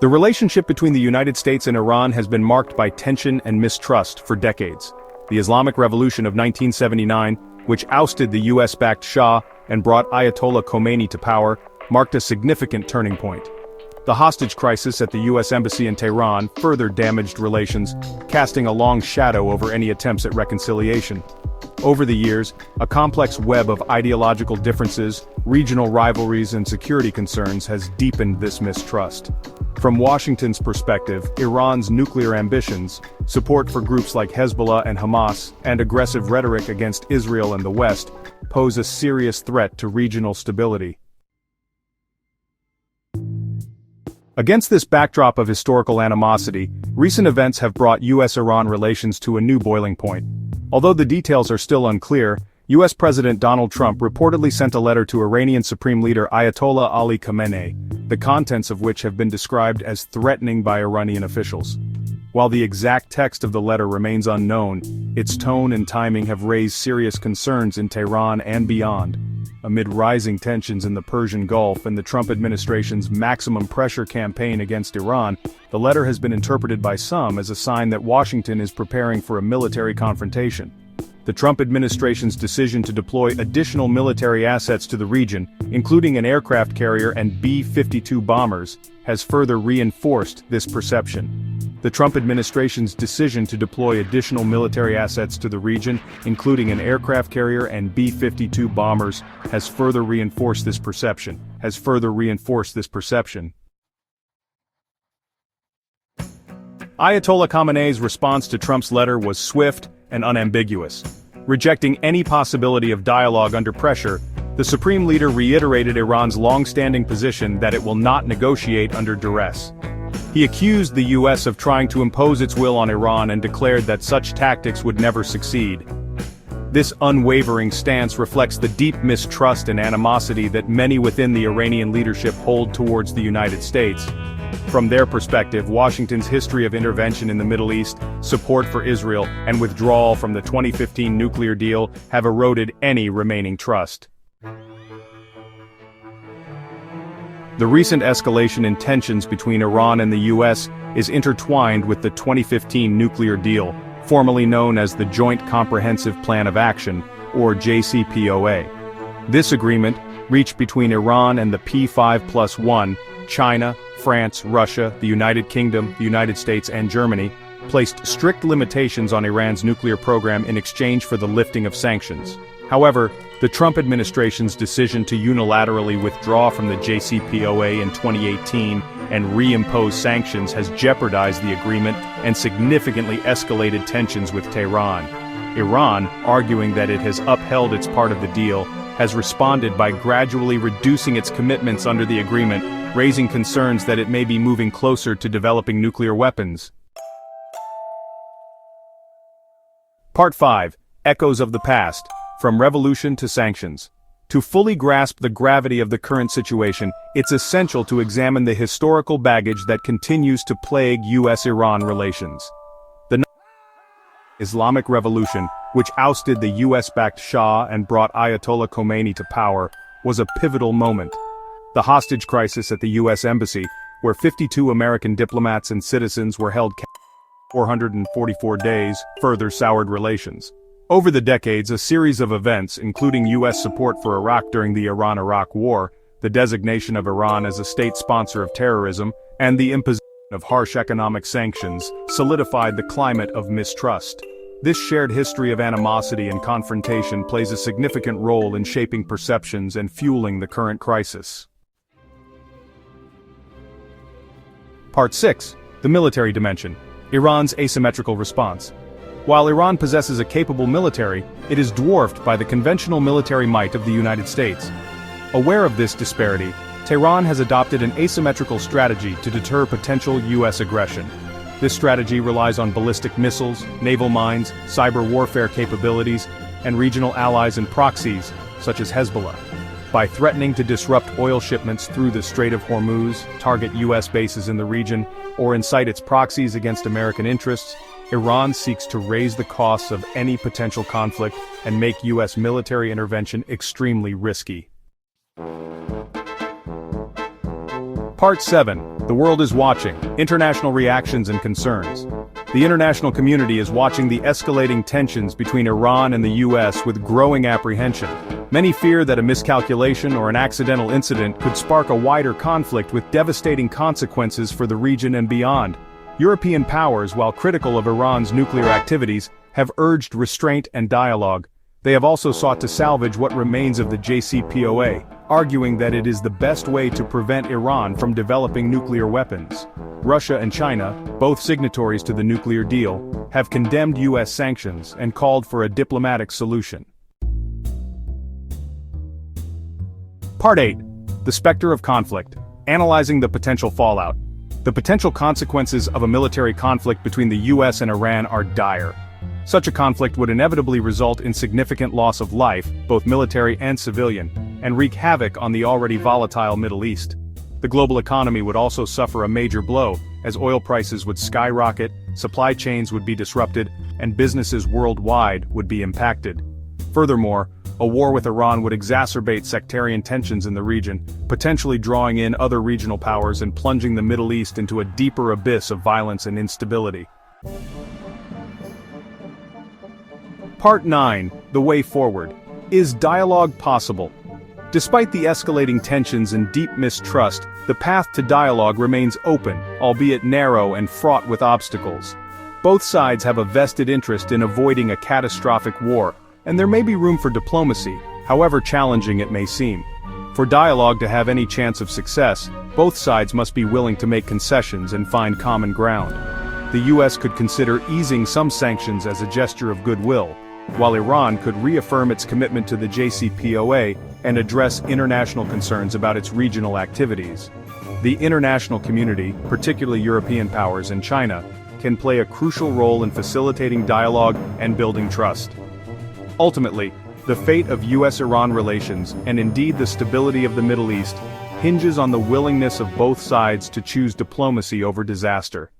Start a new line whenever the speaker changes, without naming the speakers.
The relationship between the United States and Iran has been marked by tension and mistrust for decades. The Islamic Revolution of 1979, which ousted the US-backed Shah and brought Ayatollah Khamenei to power, marked a significant turning point. The hostage crisis at the US Embassy in Tehran further damaged relations, casting a long shadow over any attempts at reconciliation. Over the years, a complex web of ideological differences, regional rivalries and security concerns has deepened this mistrust. From Washington's perspective, Iran's nuclear ambitions, support for groups like Hezbollah and Hamas, and aggressive rhetoric against Israel and the West pose a serious threat to regional stability. Against this backdrop of historical animosity, recent events have brought US-Iran relations to a new boiling point. Although the details are still unclear, US President Donald Trump reportedly sent a letter to Iranian Supreme Leader Ayatollah Ali Khamenei, the contents of which have been described as threatening by Iranian officials. While the exact text of the letter remains unknown, its tone and timing have raised serious concerns in Tehran and beyond. Amid rising tensions in the Persian Gulf and the Trump administration's maximum pressure campaign against Iran, the letter has been interpreted by some as a sign that Washington is preparing for a military confrontation. The Trump administration's decision to deploy additional military assets to the region, including an aircraft carrier and B-52 bombers, has further reinforced this perception. The Trump administration's decision to deploy additional military assets to the region, including an aircraft carrier and B-52 bombers, has further reinforced this perception. Ayatollah Khamenei's response to Trump's letter was swift and unambiguous. Rejecting any possibility of dialogue under pressure, the Supreme Leader reiterated Iran's long-standing position that it will not negotiate under duress. He accused the US of trying to impose its will on Iran and declared that such tactics would never succeed. This unwavering stance reflects the deep mistrust and animosity that many within the Iranian leadership hold towards the United States. From their perspective, Washington's history of intervention in the Middle East, support for Israel, and withdrawal from the 2015 nuclear deal have eroded any remaining trust. The recent escalation in tensions between Iran and the US is intertwined with the 2015 nuclear deal, formerly known as the Joint Comprehensive Plan of Action, or JCPOA. This agreement, reached between Iran and the P5+1, China, France, Russia, the United Kingdom, the United States and Germany, placed strict limitations on Iran's nuclear program in exchange for the lifting of sanctions. However, the Trump administration's decision to unilaterally withdraw from the JCPOA in 2018 and reimpose sanctions has jeopardized the agreement and significantly escalated tensions with Tehran. Iran, arguing that it has upheld its part of the deal, has responded by gradually reducing its commitments under the agreement, raising concerns that it may be moving closer to developing nuclear weapons. Part 5. Echoes of the Past. From Revolution to Sanctions. To fully grasp the gravity of the current situation, it's essential to examine the historical baggage that continues to plague US-Iran relations. The Islamic Revolution, which ousted the US-backed Shah and brought Ayatollah Khamenei to power, was a pivotal moment. The hostage crisis at the US Embassy, where 52 American diplomats and citizens were held captive for 444 days, further soured relations. Over the decades, a series of events, including US support for Iraq during the Iran-Iraq War, the designation of Iran as a state sponsor of terrorism, and the imposition of harsh economic sanctions, solidified the climate of mistrust. This shared history of animosity and confrontation plays a significant role in shaping perceptions and fueling the current crisis. Part 6. The Military Dimension. Iran's Asymmetrical Response. While Iran possesses a capable military, it is dwarfed by the conventional military might of the United States. Aware of this disparity, Tehran has adopted an asymmetrical strategy to deter potential US aggression. This strategy relies on ballistic missiles, naval mines, cyber warfare capabilities, and regional allies and proxies, such as Hezbollah. By threatening to disrupt oil shipments through the Strait of Hormuz, target US bases in the region, or incite its proxies against American interests, Iran seeks to raise the costs of any potential conflict and make US military intervention extremely risky. Part 7. The world is watching. International reactions and concerns. The international community is watching the escalating tensions between Iran and the US with growing apprehension. Many fear that a miscalculation or an accidental incident could spark a wider conflict with devastating consequences for the region and beyond. European powers, while critical of Iran's nuclear activities, have urged restraint and dialogue. They have also sought to salvage what remains of the JCPOA, arguing that it is the best way to prevent Iran from developing nuclear weapons. Russia and China, both signatories to the nuclear deal, have condemned US sanctions and called for a diplomatic solution. Part 8. The specter of conflict. Analyzing the potential fallout. The potential consequences of a military conflict between the US and Iran are dire. Such a conflict would inevitably result in significant loss of life, both military and civilian, and wreak havoc on the already volatile Middle East. The global economy would also suffer a major blow, as oil prices would skyrocket, supply chains would be disrupted, and businesses worldwide would be impacted. Furthermore, a war with Iran would exacerbate sectarian tensions in the region, potentially drawing in other regional powers and plunging the Middle East into a deeper abyss of violence and instability. Part 9. The way forward. Is dialogue possible? Despite the escalating tensions and deep mistrust, the path to dialogue remains open, albeit narrow and fraught with obstacles. Both sides have a vested interest in avoiding a catastrophic war, and there may be room for diplomacy, however challenging it may seem. For dialogue to have any chance of success, both sides must be willing to make concessions and find common ground. The US could consider easing some sanctions as a gesture of goodwill, while Iran could reaffirm its commitment to the JCPOA and address international concerns about its regional activities. The international community, particularly European powers and China, can play a crucial role in facilitating dialogue and building trust. Ultimately, the fate of US-Iran relations, and indeed the stability of the Middle East, hinges on the willingness of both sides to choose diplomacy over disaster.